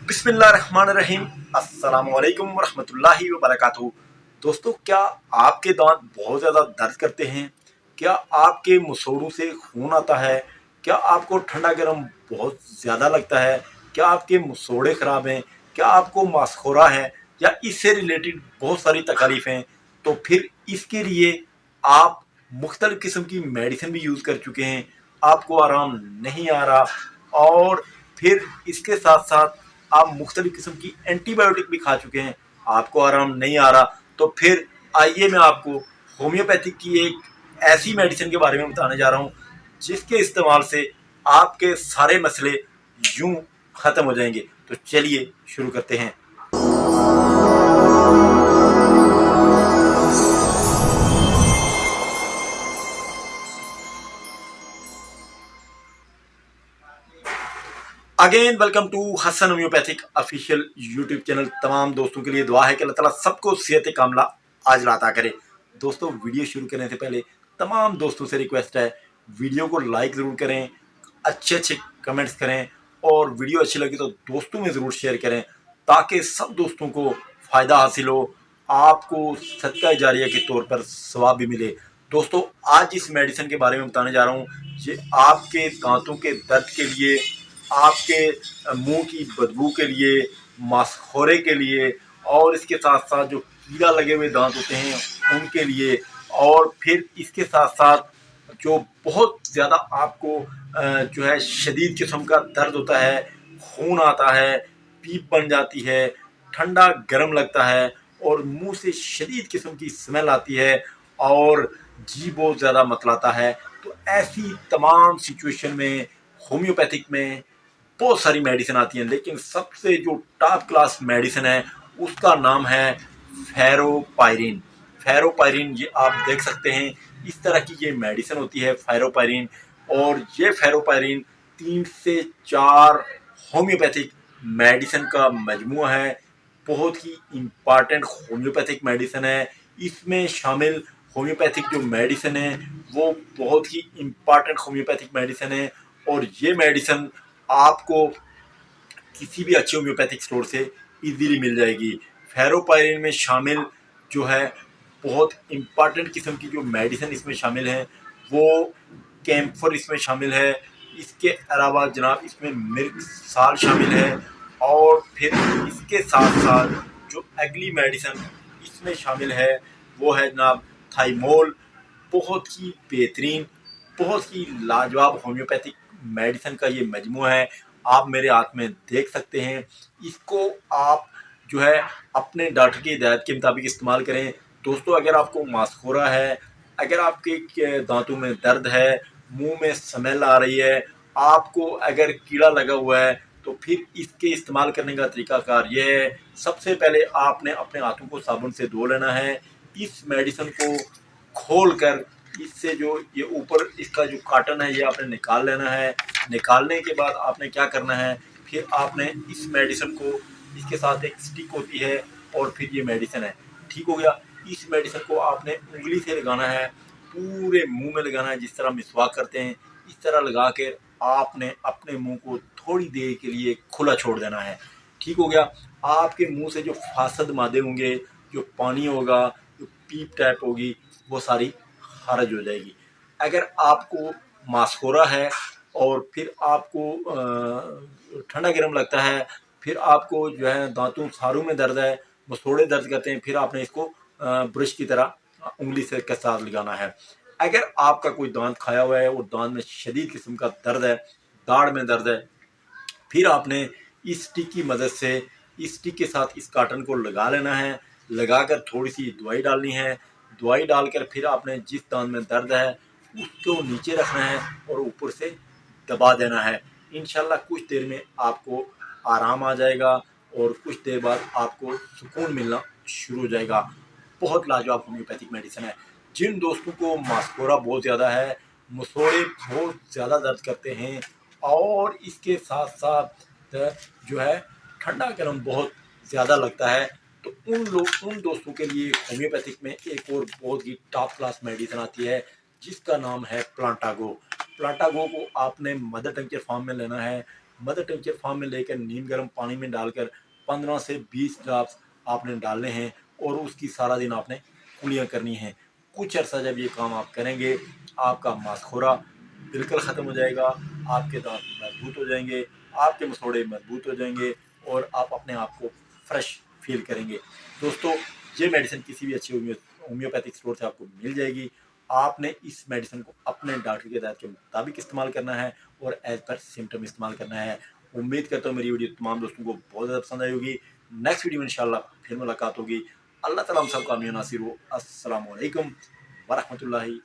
बिस्मिल्लाहिर्रहमानिर्रहीम। अस्सलामुअलैकुम वरहमतुल्लाहि वबरकातुहू। दोस्तों, क्या आपके दांत बहुत ज़्यादा दर्द करते हैं? क्या आपके मुसोड़ों से खून आता है? क्या आपको ठंडा गर्म बहुत ज़्यादा लगता है? क्या आपके मुसोड़े ख़राब हैं? क्या आपको मासखोरा है या इससे रिलेटेड बहुत सारी तकलीफ़ हैं? तो फिर इसके लिए आप मुख्तलिफ़ किस्म की मेडिसिन भी यूज़ कर चुके हैं, आपको आराम नहीं आ रहा, और फिर इसके साथ साथ आप मुख्तलिफ़ किस्म की एंटीबायोटिक भी खा चुके हैं, आपको आराम नहीं आ रहा। तो फिर आइए मैं आपको होम्योपैथिक की एक ऐसी मेडिसिन के बारे में बताने जा रहा हूँ जिसके इस्तेमाल से आपके सारे मसले यूं ख़त्म हो जाएंगे। तो चलिए शुरू करते हैं। Again welcome to Hasan homoeopathic official YouTube channel. तमाम दोस्तों के लिए दुआ है कि अल्लाह ताला सबको सेहत कामला आज अता करे। दोस्तों, वीडियो शुरू करने से पहले तमाम दोस्तों से रिक्वेस्ट है, वीडियो को लाइक ज़रूर करें, अच्छे अच्छे कमेंट्स करें, और वीडियो अच्छी लगी तो दोस्तों में ज़रूर शेयर करें ताकि सब दोस्तों को फ़ायदा हासिल हो, आपको सदका जारिया के तौर पर सवाब भी मिले। दोस्तों, आज इस मेडिसिन के बारे में बताने जा रहा हूँ। ये आपके दांतों के दर्द के लिए, आपके मुंह की बदबू के लिए, मांसखोरे के लिए, और इसके साथ साथ जो कीड़ा लगे हुए दांत होते हैं उनके लिए, और फिर इसके साथ साथ जो बहुत ज़्यादा आपको जो है शदीद किस्म का दर्द होता है, खून आता है, पीप बन जाती है, ठंडा गर्म लगता है, और मुंह से शदीद किस्म की स्मेल आती है, और जी बहुत ज़्यादा मतलाता है। तो ऐसी तमाम सिचुएशन में होम्योपैथिक में बहुत सारी मेडिसिन आती हैं, लेकिन सबसे जो टॉप क्लास मेडिसिन है उसका नाम है फेरोपायरिन। फेरोपायरिन, ये आप देख सकते हैं, इस तरह की ये मेडिसिन होती है फेरोपायरिन। और ये फेरोपायरिन 3 से 4 होम्योपैथिक मेडिसिन का मजमूआ है। बहुत ही इम्पॉर्टेंट होम्योपैथिक मेडिसिन है। इसमें शामिल होम्योपैथिक जो मेडिसिन है वो बहुत ही इम्पॉर्टेंट होम्योपैथिक मेडिसिन है, और ये मेडिसिन आपको किसी भी अच्छे होम्योपैथिक स्टोर से इजीली मिल जाएगी। फेरोपायरिन में शामिल जो है बहुत इम्पॉर्टेंट किस्म की जो मेडिसिन इसमें शामिल हैं वो कैम्फर इसमें शामिल है। इसके अलावा जनाब इसमें मिर्च साल शामिल है, और फिर इसके साथ साथ जो अगली मेडिसिन इसमें शामिल है वो है जनाब थाइमोल। बहुत ही बेहतरीन, बहुत ही लाजवाब होम्योपैथिक मेडिसिन का ये मजमू है, आप मेरे हाथ में देख सकते हैं। इसको आप जो है अपने डॉक्टर की हिदायत के मुताबिक इस्तेमाल करें। दोस्तों, अगर आपको मांसखोरा है, अगर आपके दांतों में दर्द है, मुंह में स्मेल आ रही है, आपको अगर कीड़ा लगा हुआ है, तो फिर इसके इस्तेमाल करने का तरीकाकार ये है। सबसे पहले आपने अपने हाथों को साबुन से धो लेना है। इस मेडिसिन को खोल कर इससे जो ये ऊपर इसका जो काटन है ये आपने निकाल लेना है। निकालने के बाद आपने क्या करना है, फिर आपने इस मेडिसिन को, इसके साथ एक स्टिक होती है, और फिर ये मेडिसिन है, ठीक हो गया। इस मेडिसिन को आपने उंगली से लगाना है, पूरे मुंह में लगाना है, जिस तरह मिसवाक करते हैं इस तरह लगा के आपने अपने मुंह को थोड़ी देर के लिए खुला छोड़ देना है, ठीक हो गया। आपके मुंह से जो फासद मादे होंगे, जो पानी होगा, जो पीप टाइप होगी, वो सारी खारिज हो जाएगी। अगर आपको मांसखोरा है और फिर आपको ठंडा गर्म लगता है, फिर आपको जो है दांतों सारों में दर्द है, मसोड़े दर्द करते हैं, फिर आपने इसको ब्रश की तरह उंगली से के साथ लगाना है। अगर आपका कोई दांत खाया हुआ है और दांत में शदीद किस्म का दर्द है, दाढ़ में दर्द है, फिर आपने इस स्टिक की मदद से इस स्टिक के साथ इस काटन को लगा लेना है। लगाकर थोड़ी सी दवाई डालनी है। दवाई डालकर फिर आपने जिस दांत में दर्द है उसको नीचे रखना है और ऊपर से दबा देना है। इंशाल्लाह कुछ देर में आपको आराम आ जाएगा, और कुछ देर बाद आपको सुकून मिलना शुरू हो जाएगा। बहुत लाजवाब होम्योपैथिक मेडिसिन है। जिन दोस्तों को मास्कोरा बहुत ज़्यादा है, मसोड़े बहुत ज़्यादा दर्द करते हैं, और इसके साथ साथ जो है ठंडा गर्म बहुत ज़्यादा लगता है, तो उन दोस्तों के लिए होम्योपैथिक में एक और बहुत ही टॉप क्लास मेडिसिन आती है जिसका नाम है प्लांटागो। प्लांटागो को आपने मदर टंग के फॉर्म में लेना है। मदर टेम्परेचर फॉर्म में लेकर नीम गर्म पानी में डालकर 15 से 20 ड्रॉप्स आपने डालने हैं और उसकी सारा दिन आपने कुलियाँ करनी हैं। कुछ अर्सा जब ये काम आप करेंगे, आपका मांसखोरा बिल्कुल ख़त्म हो जाएगा, आपके दांत मजबूत हो जाएंगे, आपके मसोड़े मजबूत हो जाएंगे और आप अपने आप को फ्रेश फील करेंगे। दोस्तों, ये मेडिसिन किसी भी अच्छी होम्योपैथिक स्टोर से आपको मिल जाएगी। आपने इस मेडिसिन को अपने डॉक्टर की हिदायत के मुताबिक इस्तेमाल करना है और एज पर सिम्टम इस्तेमाल करना है। उम्मीद करता हूँ मेरी वीडियो तमाम दोस्तों को बहुत ज़्यादा पसंद आई होगी। नेक्स्ट वीडियो में इंशाल्लाह फिर मुलाकात होगी। अल्लाह ताला हम सब का नासिर हो। अस्सलाम वालेकुम वरहमतुल्लाहि